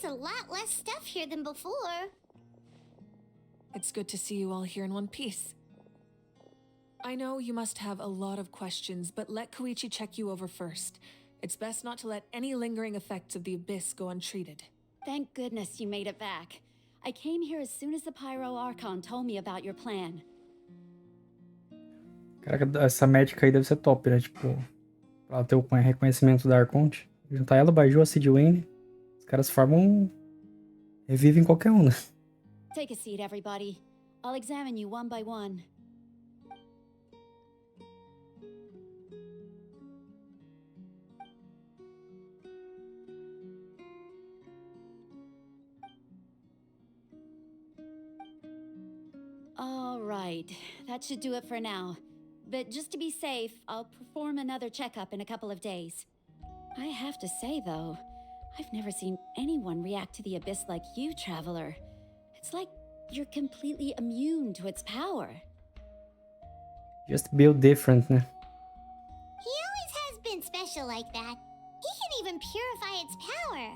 a lot less stuff here than before. It's good to see you all here in one piece. I know you must have a lot of questions, but let Koichi check you over first. It's best not to let any lingering effects of the Abyss go untreated. Thank goodness you made it back. I came here as soon as the Pyro Archon told me about your plan. Caraca, essa médica aí deve ser top, né? Tipo, pra ela ter o reconhecimento da Arconte. Juntar ela, Baju, a Cid Wayne. Os caras formam... Revivem qualquer um, né? Take a seat, everybody. I'll examine you one by one. All right, that should do it for now. But just to be safe, I'll perform another checkup in a couple of days. I have to say, though, I've never seen anyone react to the Abyss like you, Traveler. It's like you're completely immune to its power. Just build different, né? He always has been special like that. He can even purify its power.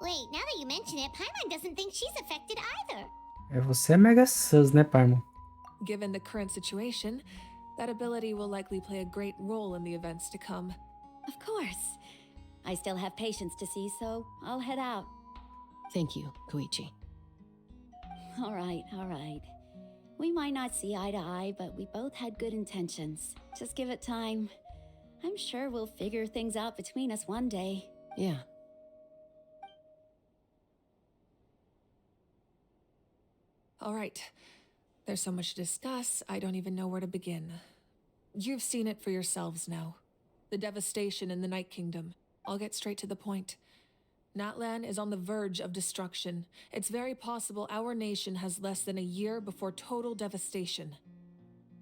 Wait, now that you mention it, Paimon doesn't think she's affected either. Você é mega sus, né, Paimon? Given the current situation, that ability will likely play a great role in the events to come. Of course. I still have patients to see, so I'll head out. Thank you, Koichi. All right. We might not see eye to eye, but we both had good intentions. Just give it time. I'm sure we'll figure things out between us one day. Yeah. All right. There's so much to discuss, I don't even know where to begin. You've seen it for yourselves now. The devastation in the Night Kingdom. I'll get straight to the point. Natlan is on the verge of destruction. It's very possible our nation has less than a year before total devastation.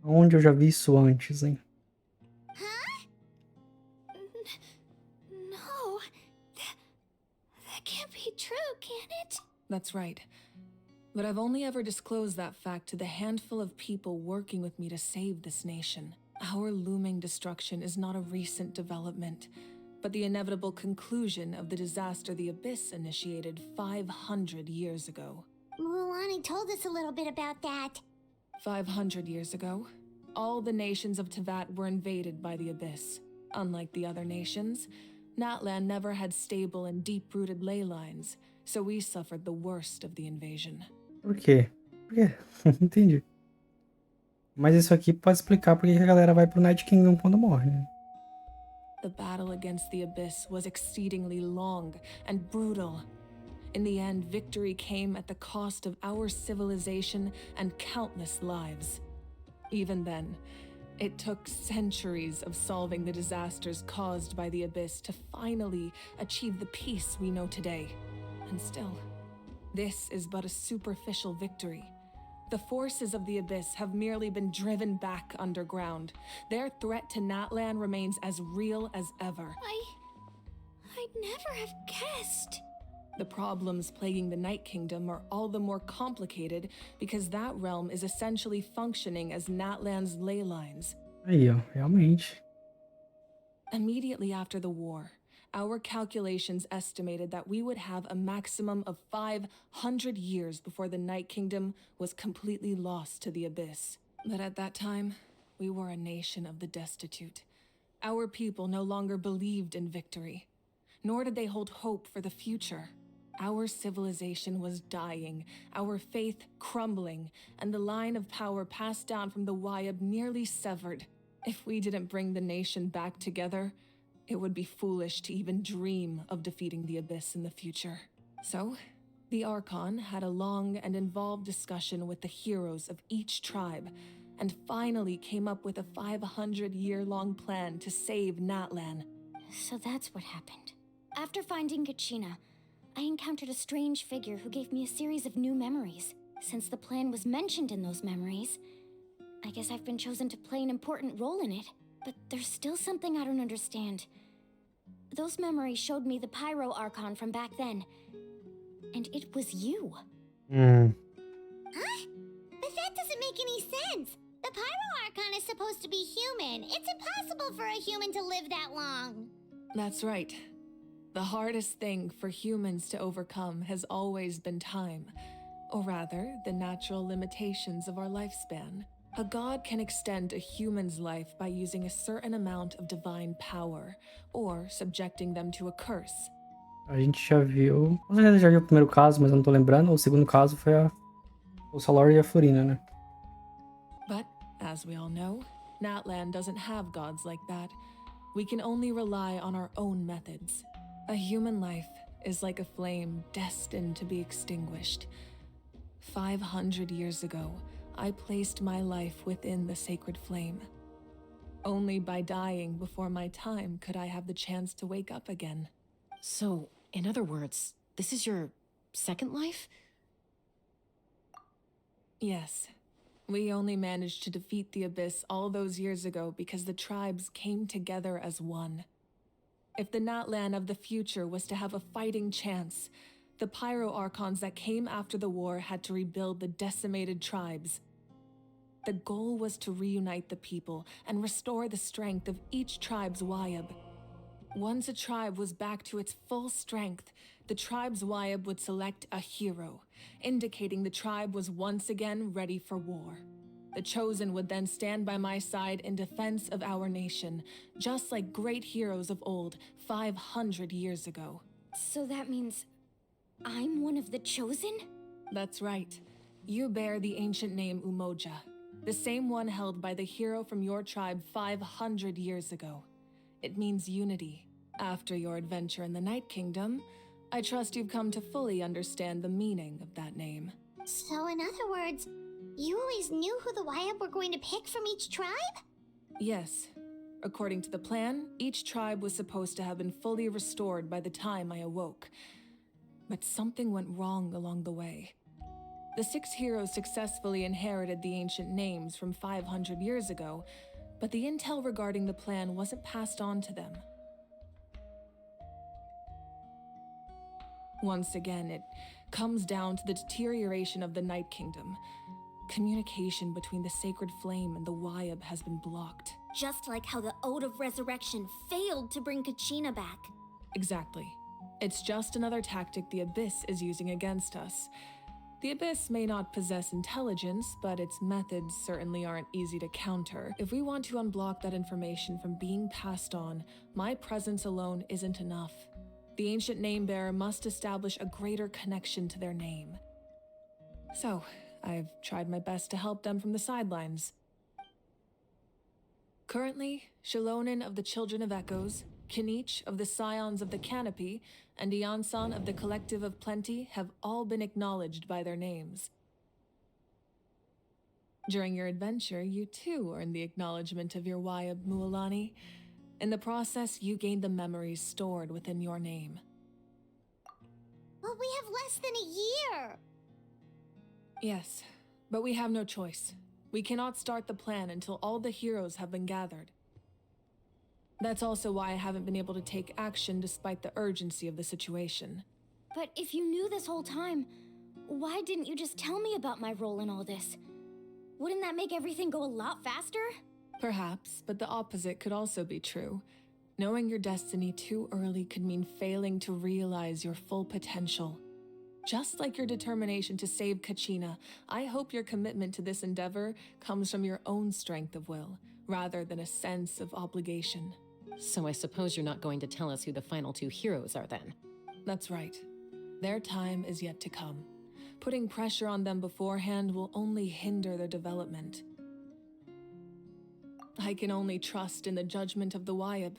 Onde eu já vi isso antes, hein? Huh? No. That can't be true, can it? That's right. But I've only ever disclosed that fact to the handful of people working with me to save this nation. Our looming destruction is not a recent development, but the inevitable conclusion of the disaster the Abyss initiated 500 years ago. Mulani told us a little bit about that. 500 years ago, all the nations of Teyvat were invaded by the Abyss. Unlike the other nations, Natlan never had stable and deep-rooted ley lines, so we suffered the worst of the invasion. Por quê? Por quê? Entendi. Mas isso aqui pode explicar por que a galera vai pro Night Kingdom quando morre, né? The battle against the Abyss was exceedingly long and brutal. In the end, victory came at the cost of our civilization and countless lives. Even then, it took centuries of solving the disasters caused by the Abyss to finally achieve the peace we know today. And still, this is but a superficial victory. The forces of the Abyss have merely been driven back underground. Their threat to Natlan remains as real as ever. I'd never have guessed. The problems plaguing the Night Kingdom are all the more complicated because that realm is essentially functioning as Natlan's ley lines. Aí, ó, realmente. Immediately after the war, our calculations estimated that we would have a maximum of 500 years before the Night Kingdom was completely lost to the Abyss. But at that time, we were a nation of the destitute. Our people no longer believed in victory, nor did they hold hope for the future. Our civilization was dying, our faith crumbling, and the line of power passed down from the Wayab nearly severed. If we didn't bring the nation back together, it would be foolish to even dream of defeating the Abyss in the future. So, the Archon had a long and involved discussion with the heroes of each tribe, and finally came up with a 500-year-long plan to save Natlan. So that's what happened. After finding Kachina, I encountered a strange figure who gave me a series of new memories. Since the plan was mentioned in those memories, I guess I've been chosen to play an important role in it. But there's still something I don't understand. Those memories showed me the Pyro Archon from back then. And it was you. Hum. Huh? But that doesn't make any sense. The Pyro Archon is supposed to be human. It's impossible for a human to live that long. That's right. The hardest thing for humans to overcome has always been time, or rather, the natural limitations of our lifespan. A god can extend a human's life by using a certain amount of divine power, or subjecting them to a curse. A gente já viu. Com certeza já viu o primeiro caso, mas eu não tô lembrando. O segundo caso foi o Salor e a Florina, né? But, as we all know, Natlan doesn't have gods like that. We can only rely on our own methods. A human life is like a flame destined to be extinguished. 500 years ago, I placed my life within the sacred flame. Only by dying before my time could I have the chance to wake up again. So, in other words, this is your second life? Yes. We only managed to defeat the Abyss all those years ago because the tribes came together as one. If the Natlan of the future was to have a fighting chance, the Pyro Archons that came after the war had to rebuild the decimated tribes. The goal was to reunite the people and restore the strength of each tribe's Wayab. Once a tribe was back to its full strength, the tribe's Wayab would select a hero, indicating the tribe was once again ready for war. The Chosen would then stand by my side in defense of our nation, just like great heroes of old 500 years ago. So that means I'm one of the Chosen? That's right. You bear the ancient name Umoja, the same one held by the hero from your tribe 500 years ago. It means unity. After your adventure in the Night Kingdom, I trust you've come to fully understand the meaning of that name. So in other words, you always knew who the Wayab were going to pick from each tribe? Yes. According to the plan, each tribe was supposed to have been fully restored by the time I awoke. But something went wrong along the way. The 6 heroes successfully inherited the ancient names from 500 years ago, but the intel regarding the plan wasn't passed on to them. Once again, it comes down to the deterioration of the Night Kingdom. Communication between the Sacred Flame and the Wayab has been blocked. Just like how the Ode of Resurrection failed to bring Kachina back. Exactly. It's just another tactic the Abyss is using against us. The Abyss may not possess intelligence, but its methods certainly aren't easy to counter. If we want to unblock that information from being passed on, my presence alone isn't enough. The ancient name-bearer must establish a greater connection to their name. So, I've tried my best to help them from the sidelines. Currently, Shilonen of the Children of Echoes, Kinich of the Scions of the Canopy, and Iansan of the Collective of Plenty have all been acknowledged by their names. During your adventure, you too earned the acknowledgement of your Wayab, Mualani. In the process, you gained the memories stored within your name. But we have less than a year! Yes, but we have no choice. We cannot start the plan until all the heroes have been gathered. That's also why I haven't been able to take action despite the urgency of the situation. But if you knew this whole time, why didn't you just tell me about my role in all this? Wouldn't that make everything go a lot faster? Perhaps, but the opposite could also be true. Knowing your destiny too early could mean failing to realize your full potential. Just like your determination to save Kachina, I hope your commitment to this endeavor comes from your own strength of will, rather than a sense of obligation. So I suppose you're not going to tell us who the final 2 heroes are then? That's right. Their time is yet to come. Putting pressure on them beforehand will only hinder their development. I can only trust in the judgment of the Wayab.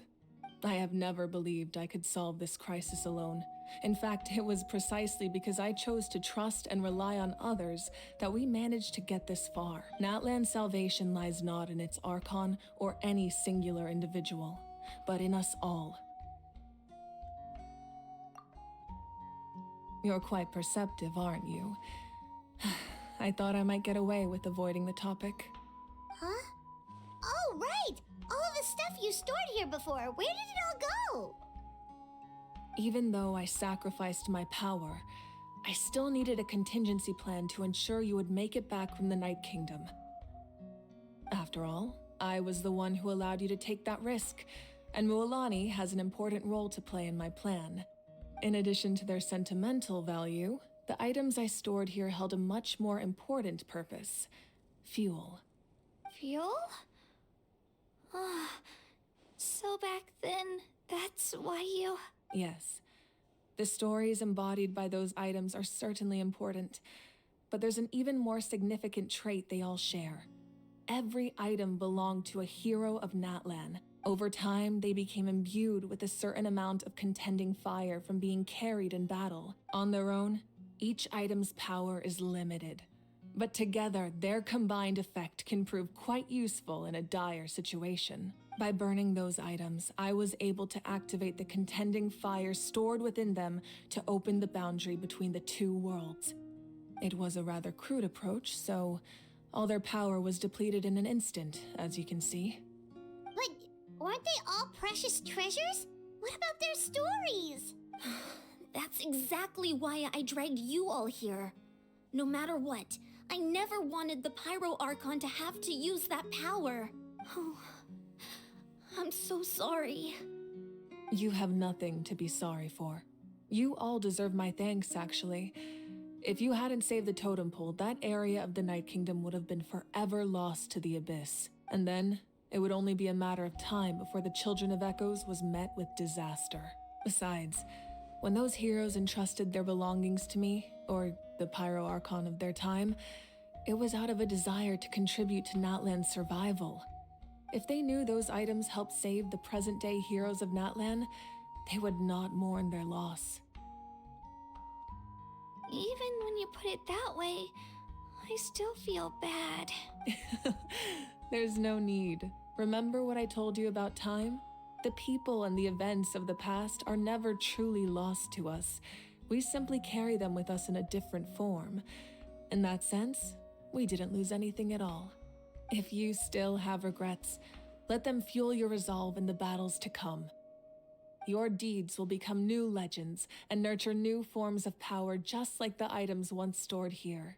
I have never believed I could solve this crisis alone. In fact, it was precisely because I chose to trust and rely on others that we managed to get this far. Natlan's salvation lies not in its Archon or any singular individual, but in us all. You're quite perceptive, aren't you? I thought I might get away with avoiding the topic. Huh? Oh, right! All of the stuff you stored here before, where did it all go? Even though I sacrificed my power, I still needed a contingency plan to ensure you would make it back from the Night Kingdom. After all, I was the one who allowed you to take that risk, and Mualani has an important role to play in my plan. In addition to their sentimental value, the items I stored here held a much more important purpose: fuel. Fuel? So back then, that's why you... Yes. The stories embodied by those items are certainly important, but there's an even more significant trait they all share. Every item belonged to a hero of Natlan. Over time, they became imbued with a certain amount of contending fire from being carried in battle. On their own, each item's power is limited, but together, their combined effect can prove quite useful in a dire situation. By burning those items, I was able to activate the contending fire stored within them to open the boundary between the two worlds. It was a rather crude approach, so all their power was depleted in an instant, as you can see. But weren't they all precious treasures? What about their stories? That's exactly why I dragged you all here. No matter what, I never wanted the Pyro Archon to have to use that power. Oh, I'm so sorry. You have nothing to be sorry for. You all deserve my thanks, actually. If you hadn't saved the totem pole, that area of the Night Kingdom would have been forever lost to the abyss. And then, it would only be a matter of time before the Children of Echoes was met with disaster. Besides, when those heroes entrusted their belongings to me, or the Pyro Archon of their time, it was out of a desire to contribute to Natlan's survival. If they knew those items helped save the present-day heroes of Natlan, they would not mourn their loss. Even when you put it that way, I still feel bad. There's no need. Remember what I told you about time? The people and the events of the past are never truly lost to us. We simply carry them with us in a different form. In that sense, we didn't lose anything at all. If you still have regrets, let them fuel your resolve in the battles to come. Your deeds will become new legends and nurture new forms of power just like the items once stored here.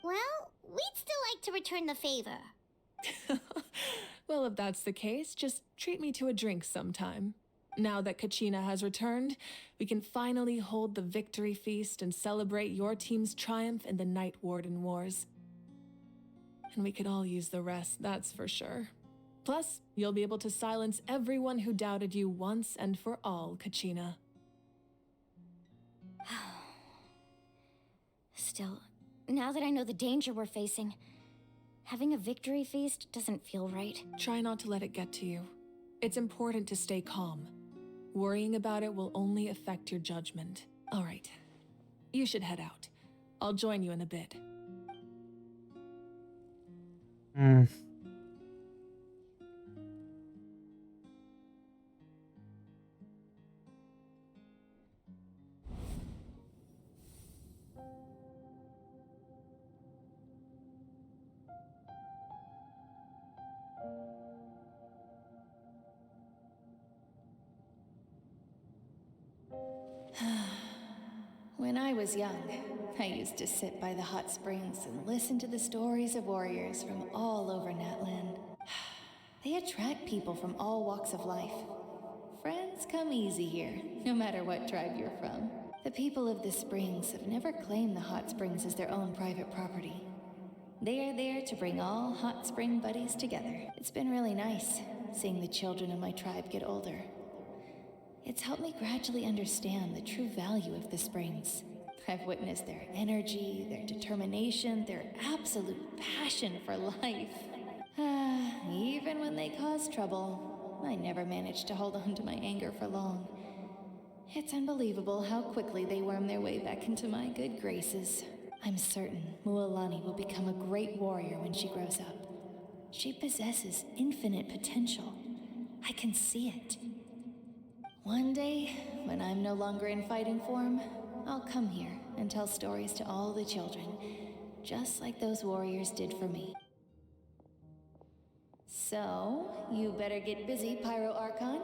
Well, we'd still like to return the favor. Well, if that's the case, just treat me to a drink sometime. Now that Kachina has returned, we can finally hold the victory feast and celebrate your team's triumph in the Night Warden Wars. And we could all use the rest, that's for sure. Plus, you'll be able to silence everyone who doubted you once and for all, Kachina. Still, now that I know the danger we're facing, having a victory feast doesn't feel right. Try not to let it get to you. It's important to stay calm. Worrying about it will only affect your judgment. All right, you should head out. I'll join you in a bit. When I was young, I used to sit by the hot springs and listen to the stories of warriors from all over Natlan. They attract people from all walks of life. Friends come easy here, no matter what tribe you're from. The people of the springs have never claimed the hot springs as their own private property. They are there to bring all hot spring buddies together. It's been really nice, seeing the children of my tribe get older. It's helped me gradually understand the true value of the springs. I've witnessed their energy, their determination, their absolute passion for life. Even when they cause trouble, I never managed to hold on to my anger for long. It's unbelievable how quickly they worm their way back into my good graces. I'm certain Mualani will become a great warrior when she grows up. She possesses infinite potential. I can see it. One day, when I'm no longer in fighting form, I'll come here and tell stories to all the children, just like those warriors did for me. So, you better get busy, Pyro Archon,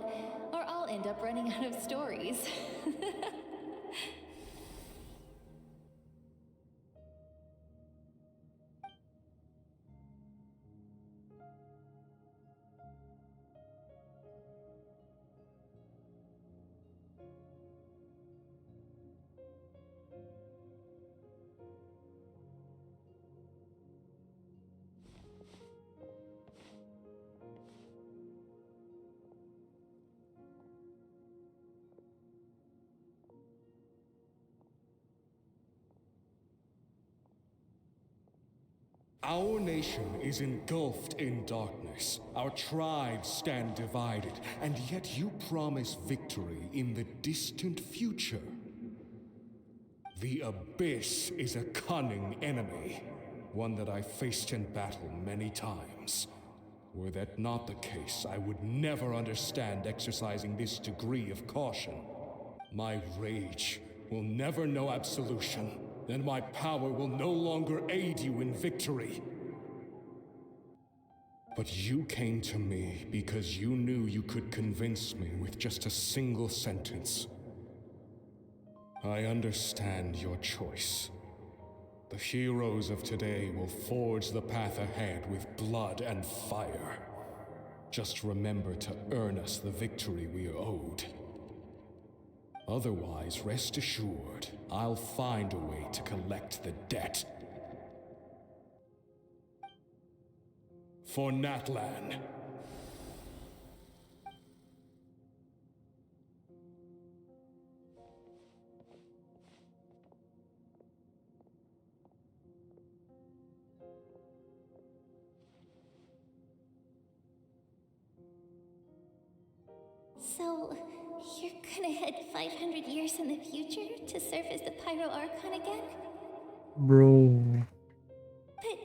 or I'll end up running out of stories. Our nation is engulfed in darkness. Our tribes stand divided, and yet you promise victory in the distant future. The Abyss is a cunning enemy, one that I faced in battle many times. Were that not the case, I would never understand exercising this degree of caution. My rage will never know absolution, and my power will no longer aid you in victory. But you came to me because you knew you could convince me with just a single sentence. I understand your choice. The heroes of today will forge the path ahead with blood and fire. Just remember to earn us the victory we are owed. Otherwise, rest assured, I'll find a way to collect the debt. For Natlan. So, you're gonna head 500 years in the future to serve as the Pyro Archon again? Bro. But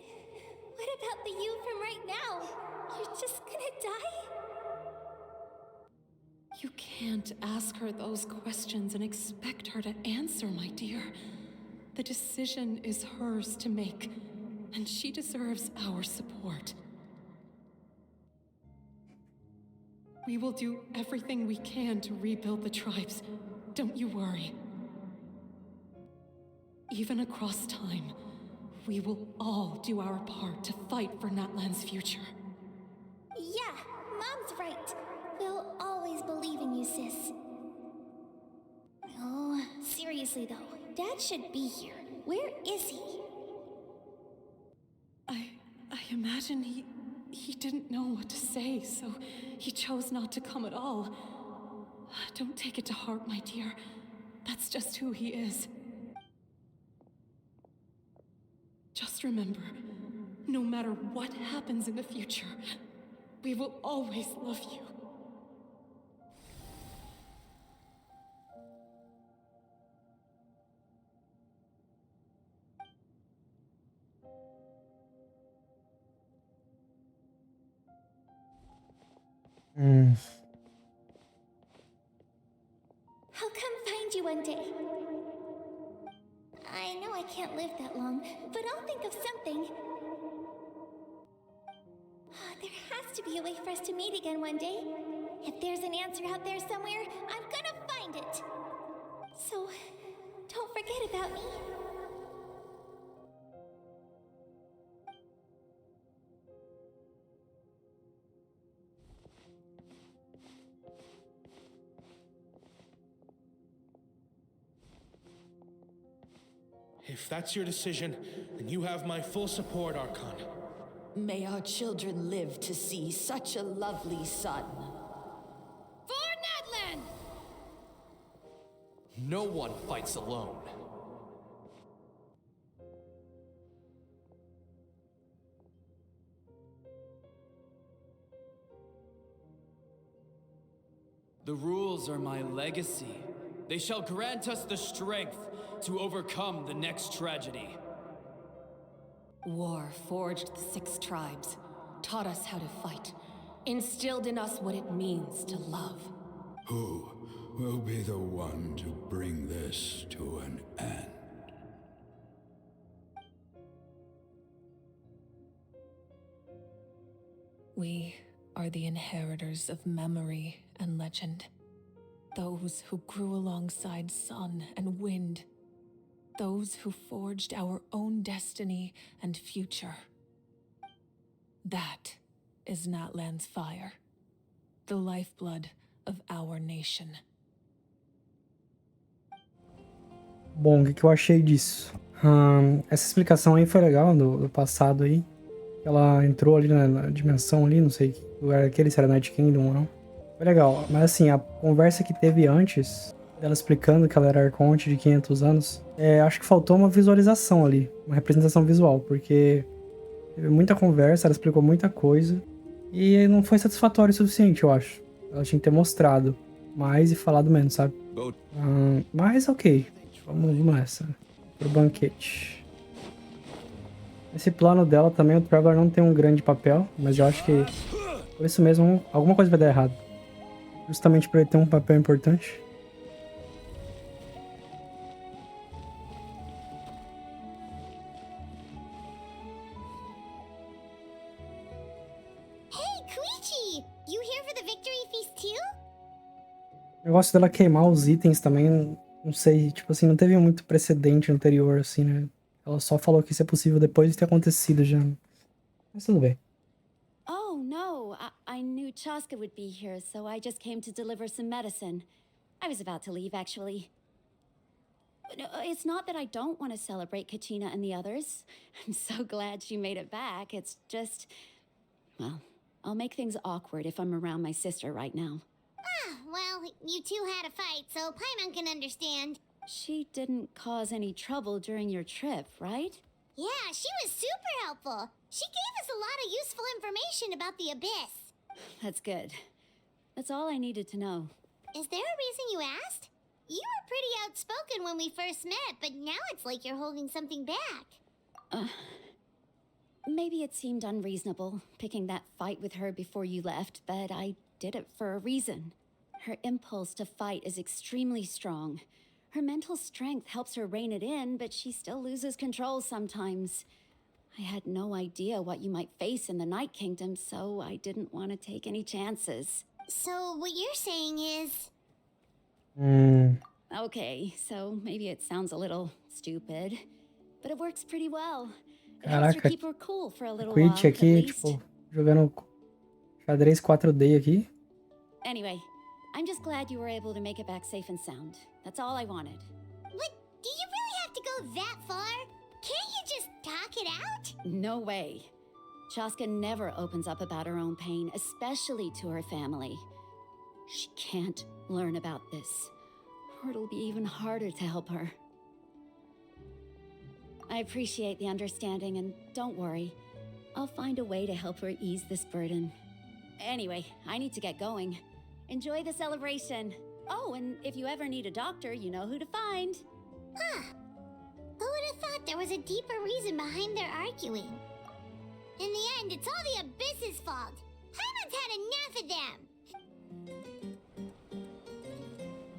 what about the you from right now? You're just gonna die? You can't ask her those questions and expect her to answer, my dear. The decision is hers to make, and she deserves our support. We will do everything we can to rebuild the tribes. Don't you worry. Even across time, we will all do our part to fight for Natlan's future. Yeah, Mom's right. We'll always believe in you, sis. Oh, seriously though, Dad should be here. Where is he? I imagine he didn't know what to say, so he chose not to come at all. Don't take it to heart, my dear. That's just who he is. Just remember, no matter what happens in the future, we will always love you. I'll come find you one day. I know I can't live that long, but I'll think of something. There has to be a way for us to meet again one day. If there's an answer out there somewhere, I'm gonna find it. So, don't forget about me. If that's your decision, then you have my full support, Archon. May our children live to see such a lovely son. For Natlan! No one fights alone. The rules are my legacy. They shall grant us the strength to overcome the next tragedy. War forged the 6 tribes, taught us how to fight, instilled in us what it means to love. Who will be the one to bring this to an end? We are the inheritors of memory and legend. Those who grew alongside sun and wind. Those who forged our own destiny and future. That is Natlan's fire. The lifeblood of our nation. Bom, o que eu achei disso? Essa explicação aí foi legal do passado aí. Ela entrou ali na dimensão ali, não sei que lugar aquele, se era Night Kingdom ou não. Foi legal, mas assim, a conversa que teve antes, dela explicando que ela era Arconte de 500 anos, acho que faltou uma visualização ali, uma representação visual, porque Teve muita conversa, ela explicou muita coisa. E não foi satisfatório o suficiente, eu acho. Ela tinha que ter mostrado mais e falado menos, sabe? Mas ok. Vamos nessa. Pro banquete. Esse plano dela também, o Trevor não tem um grande papel, mas eu acho que por isso mesmo alguma coisa vai dar errado. Justamente por ele ter um papel importante. O negócio dela queimar os itens também, não sei, tipo assim, não teve muito precedente anterior, assim, né? Ela só falou que isso é possível depois de ter acontecido já. Mas tudo bem. Oh, no. I knew Chaska would be here, so I just came to deliver some medicine. I was about to leave, actually. No, it's not that I don't want to celebrate Kachina and the others. I'm so glad she made it back. It's just... Well, I'll make things awkward if I'm around my sister right now. Well, you two had a fight, so Paimon can understand. She didn't cause any trouble during your trip, right? Yeah, she was super helpful. She gave us a lot of useful information about the Abyss. That's good. That's all I needed to know. Is there a reason you asked? You were pretty outspoken when we first met, but now it's like you're holding something back. Maybe it seemed unreasonable, picking that fight with her before you left, but I did it for a reason. Her impulse to fight is extremely strong. Her mental strength helps her rein it in, but she still loses control sometimes. I had no idea what you might face in the Night Kingdom, so I didn't want to take any chances. So what you're saying is... Okay, so maybe it sounds a little stupid, but it works pretty well. It helps her Caraca, keep her cool for a little while, Twitch at aqui, least. tipo, jogando xadrez 4D aqui. Anyway, I'm just glad you were able to make it back safe and sound. That's all I wanted. What? Do you really have to go that far? Can't you just talk it out? No way. Chaska never opens up about her own pain, especially to her family. She can't learn about this, or it'll be even harder to help her. I appreciate the understanding, and don't worry. I'll find a way to help her ease this burden. Anyway, I need to get going. Enjoy the celebration. Oh, and if you ever need a doctor, you know who to find. Huh. Who would have thought there was a deeper reason behind their arguing? In the end, it's all the Abyss's fault. Paimon's had enough of them.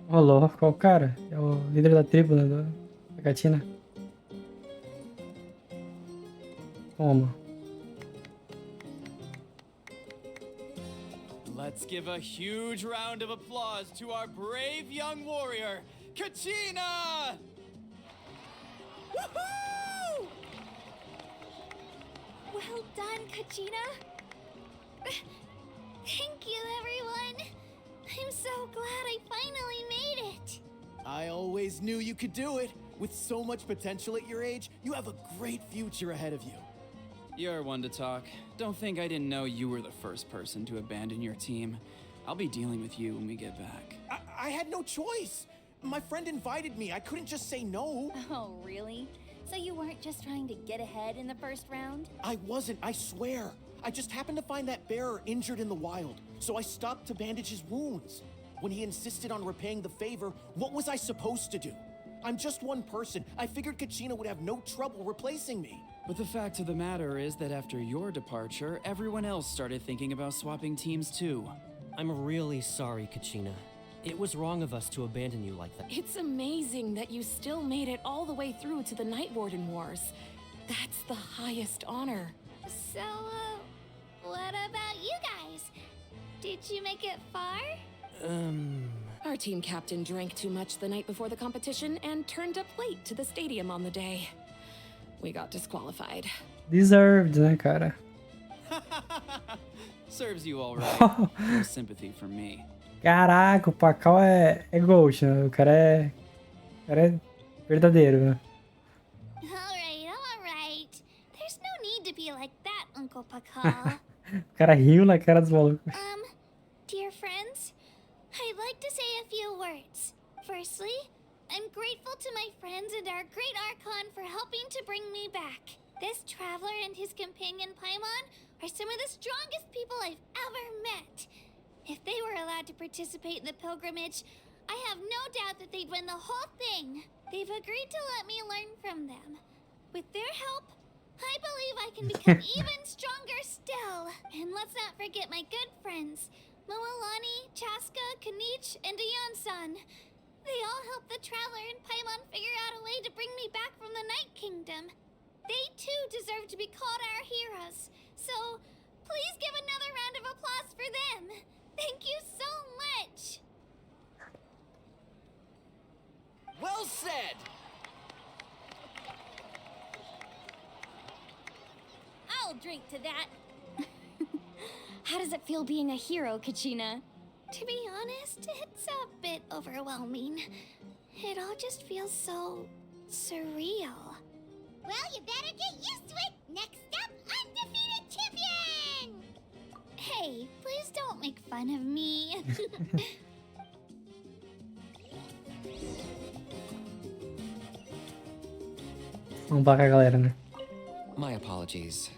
Rolou, qual o cara? É o líder da tribo, né? Da gatina. Toma. Let's give a huge round of applause to our brave young warrior, Kachina! Woohoo! Well done, Kachina. Thank you, everyone. I'm so glad I finally made it. I always knew you could do it. With so much potential at your age, you have a great future ahead of you. You're one to talk. Don't think I didn't know you were the first person to abandon your team. I'll be dealing with you when we get back. I had no choice. My friend invited me. I couldn't just say no. Oh, really? So you weren't just trying to get ahead in the first round? I wasn't, I swear. I just happened to find that bearer injured in the wild, so I stopped to bandage his wounds. When he insisted on repaying the favor, what was I supposed to do? I'm just one person. I figured Kachina would have no trouble replacing me. But the fact of the matter is that after your departure, everyone else started thinking about swapping teams too. I'm really sorry, Kachina. It was wrong of us to abandon you like that. It's amazing that you still made it all the way through to the Night Warden Wars. That's the highest honor. So, what about you guys? Did you make it far? Our team captain drank too much the night before the competition and turned up late to the stadium on the day. We got disqualified. Deserved, né, cara? Serves you all right. No sympathy from me. Caraca, o Pacal é Ghost, né? O cara é verdadeiro, né? All right. There's no need to be like that, Uncle Pacal. O cara riu na cara dos malucos. Dear friends, I'd like to say a few words. Firstly, I'm grateful to my friends and our great Archon for helping to bring me back. This traveler and his companion Paimon are some of the strongest people I've ever met. If they were allowed to participate in the pilgrimage, I have no doubt that they'd win the whole thing. They've agreed to let me learn from them. With their help, I believe I can become even stronger still. And let's not forget my good friends, Moalani, Chaska, Kanich, and Ayan-san. They all helped the traveler and Paimon figure out a way to bring me back from the Night Kingdom. They too deserve to be called our heroes. So, please give another round of applause for them. Thank you so much. Well said! I'll drink to that. How does it feel being a hero, Kachina? To be honest, it's a bit overwhelming. It all just feels so surreal. Well, you better get used to it. Next up, undefeated champion! Hey, please don't make fun of me. Vamos para cá, galera, né? My apologies.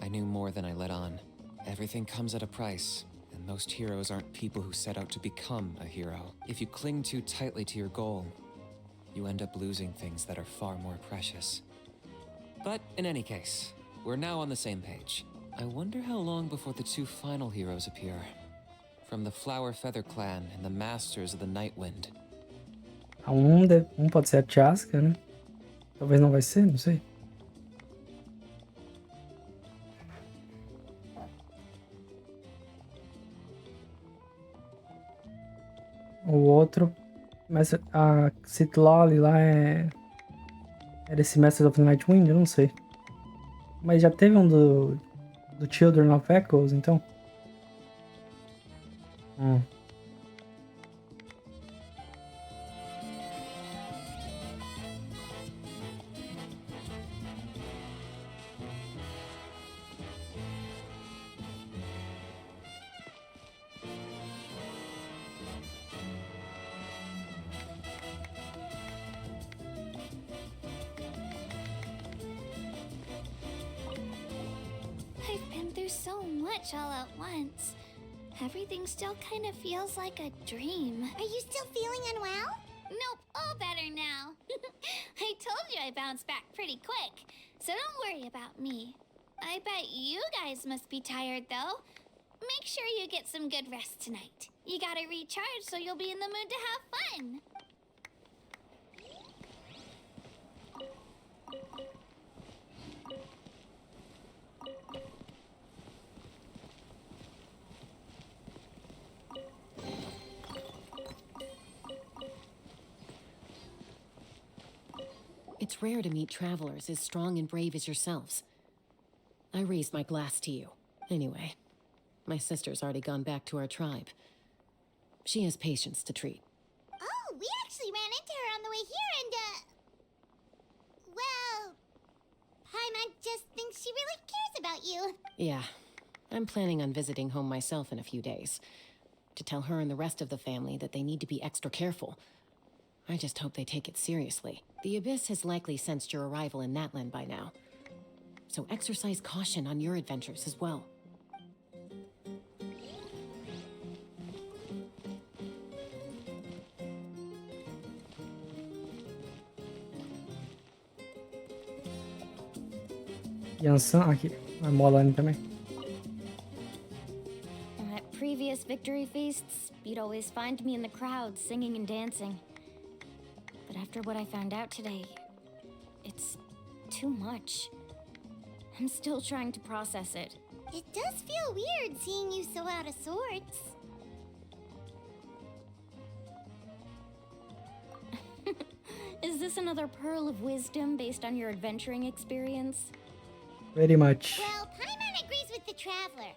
I knew more than I let on. Everything comes at a price, and most heroes aren't people who set out to become a hero. If you cling too tightly to your goal, you end up losing things that are far more precious. But in any case, we're now on the same page. I wonder how long before the two final heroes appear. From the Flower Feather Clan and the Masters of the Night Wind. Um pode ser a Chaska, né? Talvez não vai ser, não sei. O outro, mas a Citlali lá era esse Masters of the Night Wind? Eu não sei. Mas já teve um do Children of Echoes, então? I've been through so much all at once. Everything still kind of feels like a dream. Are you still feeling unwell? Nope, all better now. I told you I bounced back pretty quick, so don't worry about me. I bet you guys must be tired though. Make sure you get some good rest tonight. You gotta recharge so you'll be in the mood to have fun. It's rare to meet travelers as strong and brave as yourselves. I raised my glass to you. Anyway, my sister's already gone back to our tribe. She has patients to treat. Oh, we actually ran into her on the way here and, well, Paimon just thinks she really cares about you. Yeah, I'm planning on visiting home myself in a few days. To tell her and the rest of the family that they need to be extra careful. I just hope they take it seriously. The Abyss has likely sensed your arrival in Natlan by now. So exercise caution on your adventures as well. Yansan aqui. A Moalani também. At previous victory feasts, you'd always find me in the crowd singing and dancing. But after what I found out today, it's too much. I'm still trying to process it. It does feel weird seeing you so out of sorts. Is this another pearl of wisdom based on your adventuring experience? Very much. Well, Paimon agrees with the Traveler.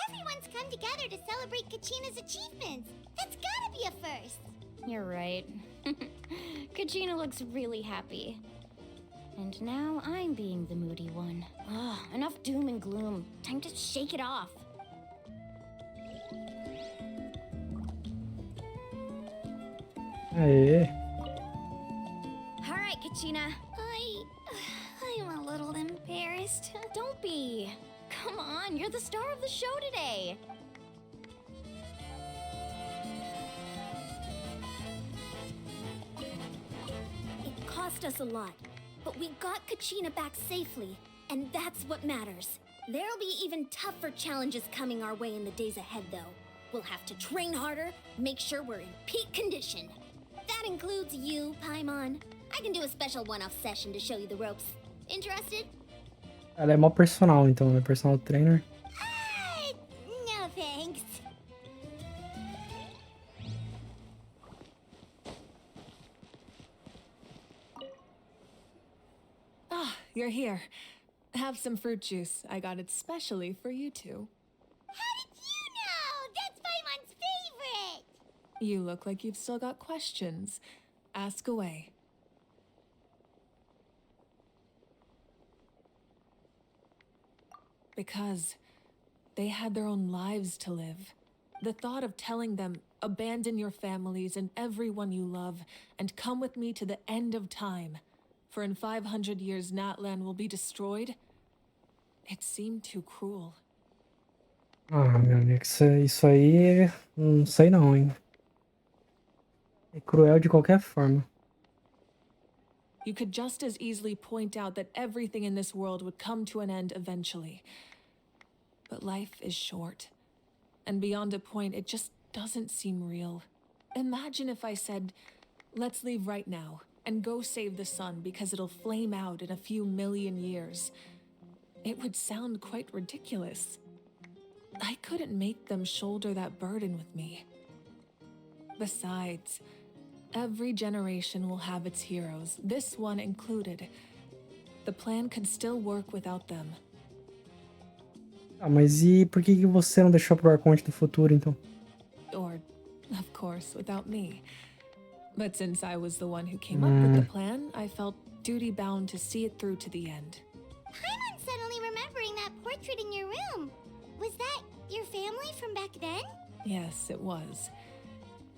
Everyone's come together to celebrate Kachina's achievements. That's gotta be a first. You're right. Kachina looks really happy. And now I'm being the moody one. Ugh, enough doom and gloom. Time to shake it off. Aê. All right, Kachina. I'm a little embarrassed. Don't be. Come on, you're the star of the show today. It cost us a lot, but we got Kachina back safely, and that's what matters. There'll be even tougher challenges coming our way in the days ahead, though. We'll have to train harder, make sure we're in peak condition. That includes you, Paimon. I can do a special one-off session to show you the ropes. Interested? Ela é mó personal, então, né? Personal trainer. No thanks. Ah, you're here. Have some fruit juice. I got it specially for you two. How did you know? That's Paimon's favorite. You look like you've still got questions. Ask away. Because they had their own lives to live. The thought of telling them, abandon your families and everyone you love, and come with me to the end of time, for in 500 years Natlan will be destroyed, it seemed too cruel. Ah, meu amigo, isso aí... Não sei não, hein? É cruel de qualquer forma. You could just as easily point out that everything in this world would come to an end eventually. But life is short. And beyond a point, it just doesn't seem real. Imagine if I said, let's leave right now and go save the sun because it'll flame out in a few million years. It would sound quite ridiculous. I couldn't make them shoulder that burden with me. Besides, every generation will have its heroes, this one included. The plan could still work without them. Ah, mas e por que você não deixou pro Arconte do futuro, então? Or, of course, without me. But since I was the one who came up with the plan, I felt duty-bound to see it through to the end. Paimon's suddenly remembering that portrait in your room. Was that your family from back then? Yes, it was.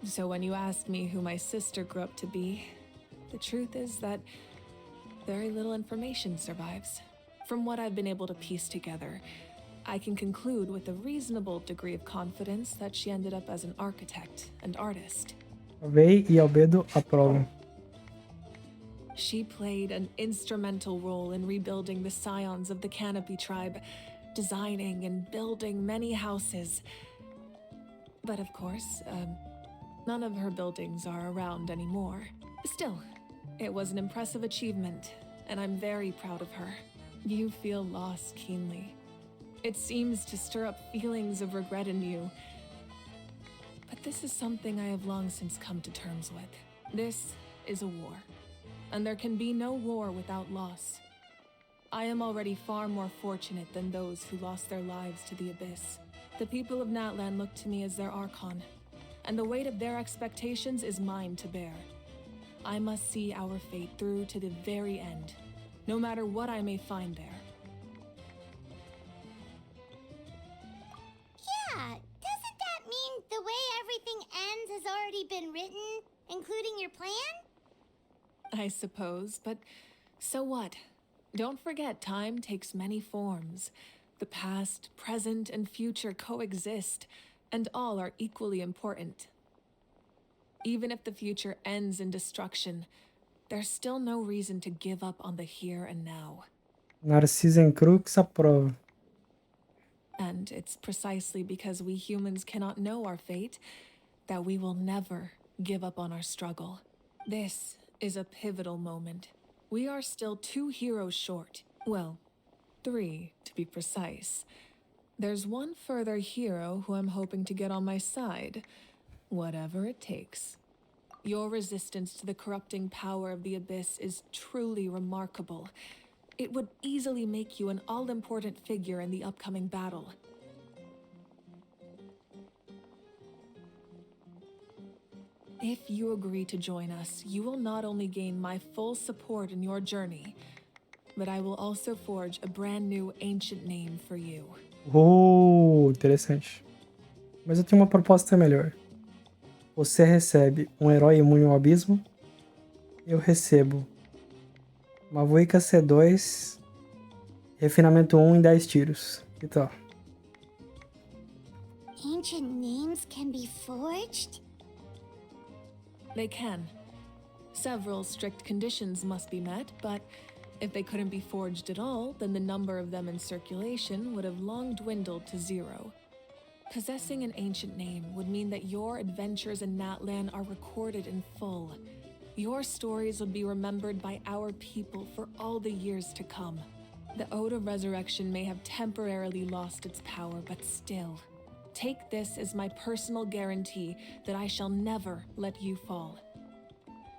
So when you asked me who my sister grew up to be, the truth is that very little information survives. From what I've been able to piece together, I can conclude with a reasonable degree of confidence that she ended up as an architect and artist. Vei e Albedo aprovam. She played an instrumental role in rebuilding the scions of the Canopy tribe, designing and building many houses. But of course, none of her buildings are around anymore. Still, it was an impressive achievement, and I'm very proud of her. You feel loss keenly. It seems to stir up feelings of regret in you. But this is something I have long since come to terms with. This is a war, and there can be no war without loss. I am already far more fortunate than those who lost their lives to the Abyss. The people of Natlan look to me as their Archon, and the weight of their expectations is mine to bear. I must see our fate through to the very end, no matter what I may find there. Yeah, doesn't that mean the way everything ends has already been written, including your plan? I suppose, but so what? Don't forget, time takes many forms. The past, present, and future coexist, and all are equally important. Even if the future ends in destruction, there's still no reason to give up on the here and now. Narcisa Crux aprova. And it's precisely because we humans cannot know our fate that we will never give up on our struggle. This is a pivotal moment. We are still 2 heroes short. Well, 3 to be precise. There's one further hero who I'm hoping to get on my side, whatever it takes. Your resistance to the corrupting power of the Abyss is truly remarkable. It would easily make you an all-important figure in the upcoming battle. If you agree to join us, you will not only gain my full support in your journey, but I will also forge a brand new ancient name for you. Interessante. Mas eu tenho uma proposta melhor. Você recebe um herói imune ao abismo. Eu recebo Mavuika C2 Refinamento 1 em 10 tiros. Que tal? Ancient names can be forged? They can. Several strict conditions must be met, but if they couldn't be forged at all, then the number of them in circulation would have long dwindled to 0. Possessing an ancient name would mean that your adventures in Natlan are recorded in full. Your stories would be remembered by our people for all the years to come. The Ode of Resurrection may have temporarily lost its power, but still, take this as my personal guarantee that I shall never let you fall.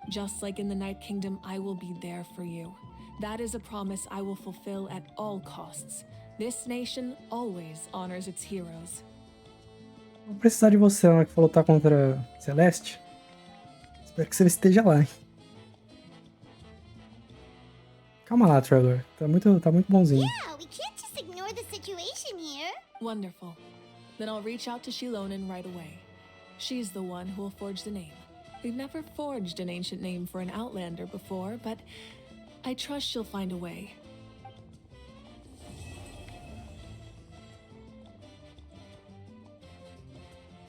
Just like in the Night Kingdom, I will be there for you. That is a promise I will fulfill at all costs. This nation always honors its heroes. Vou precisar de você na hora que for lutar contra Celeste. Espero que você esteja lá, hein? Calma lá, Trevor. Tá muito bonzinho. Yeah, we can't just ignore the situation here. Wonderful. Then I'll reach out to Shilonen right away. She's the one who will forge the name. We've never forged an ancient name for an Outlander before, but I trust she'll find a way.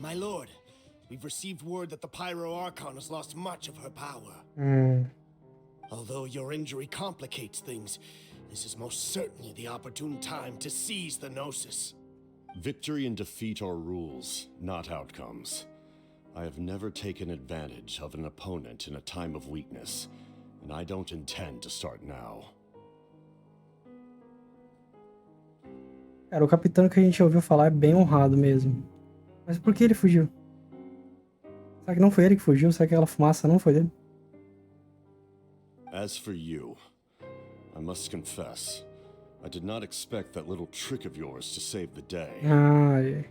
My lord, we've received word that the Pyro Archon has lost much of her power. Although your injury complicates things, this is most certainly the opportune time to seize the Gnosis. Victory and defeat are rules, not outcomes. I have never taken advantage of an opponent in a time of weakness, and I don't intend to start now. Cara, o capitão que a gente ouviu falar é bem honrado mesmo. Mas por que ele fugiu? Será que não foi ele que fugiu? Será que aquela fumaça não foi dele? As for you, I must confess, I did not expect that little trick of yours to save the day. Ai.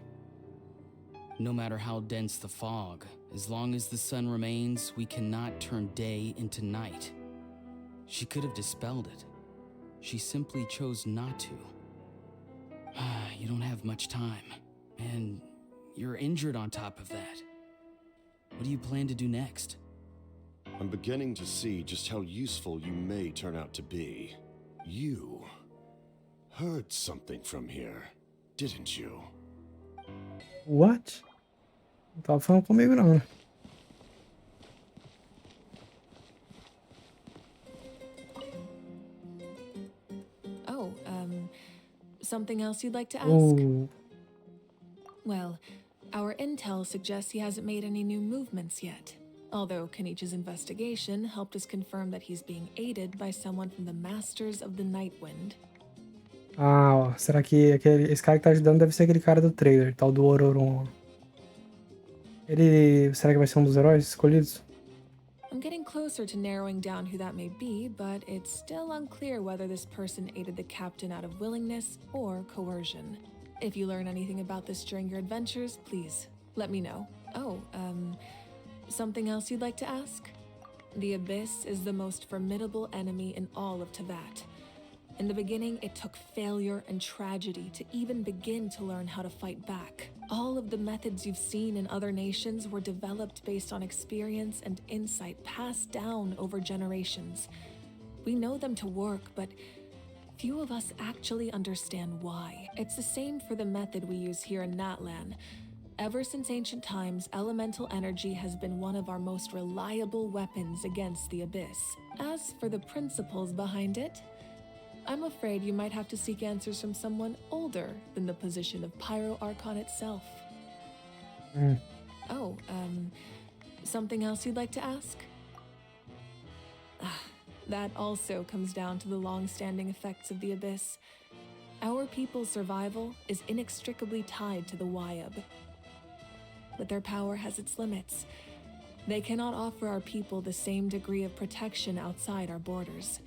No matter how dense the fog, as long as the sun remains, we cannot turn day into night. She could have dispelled it. She simply chose not to. You don't have much time, and you're injured on top of that. What do you plan to do next? I'm beginning to see just how useful you may turn out to be. You heard something from here, didn't you? What? Não tava falando comigo não, né? Oh, something else you'd like to ask? Oh. Well, our intel suggests he hasn't made any new movements yet. Although Kenichi's investigation helped us confirm that he's being aided by someone from the Masters of the Nightwind. Ah, ó. Será que esse cara que tá ajudando deve ser aquele cara do trailer, tal do Ororon? Ele... Será que vai ser um dos heróis escolhidos? I'm getting closer to narrowing down who that may be, but it's still unclear whether this person aided the captain out of willingness or coercion. If you learn anything about this during your adventures, please let me know. Oh, something else you'd like to ask? The Abyss is the most formidable enemy in all of Teyvat. In the beginning, it took failure and tragedy to even begin to learn how to fight back. All of the methods you've seen in other nations were developed based on experience and insight passed down over generations. We know them to work, but few of us actually understand why. It's the same for the method we use here in Natlan. Ever since ancient times, elemental energy has been one of our most reliable weapons against the Abyss. As for the principles behind it, I'm afraid you might have to seek answers from someone older than the position of Pyro Archon itself. Oh, something else you'd like to ask? That also comes down to the long-standing effects of the Abyss. Our people's survival is inextricably tied to the Wyab. But their power has its limits. They cannot offer our people the same degree of protection outside our borders.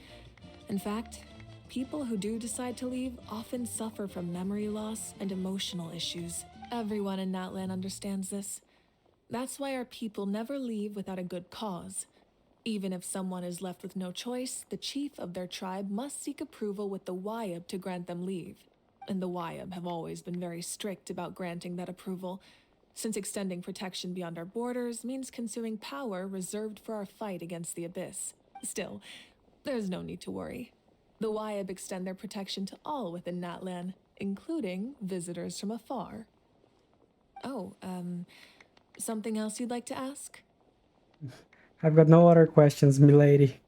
In fact, people who do decide to leave often suffer from memory loss and emotional issues. Everyone in Natlan understands this. That's why our people never leave without a good cause. Even if someone is left with no choice, the chief of their tribe must seek approval with the Wyab to grant them leave. And the Wyab have always been very strict about granting that approval, since extending protection beyond our borders means consuming power reserved for our fight against the Abyss. Still, there's no need to worry. The Wyab extend their protection to all within Natlan, including visitors from afar. Oh, something else you'd like to ask? I've got no other questions, milady.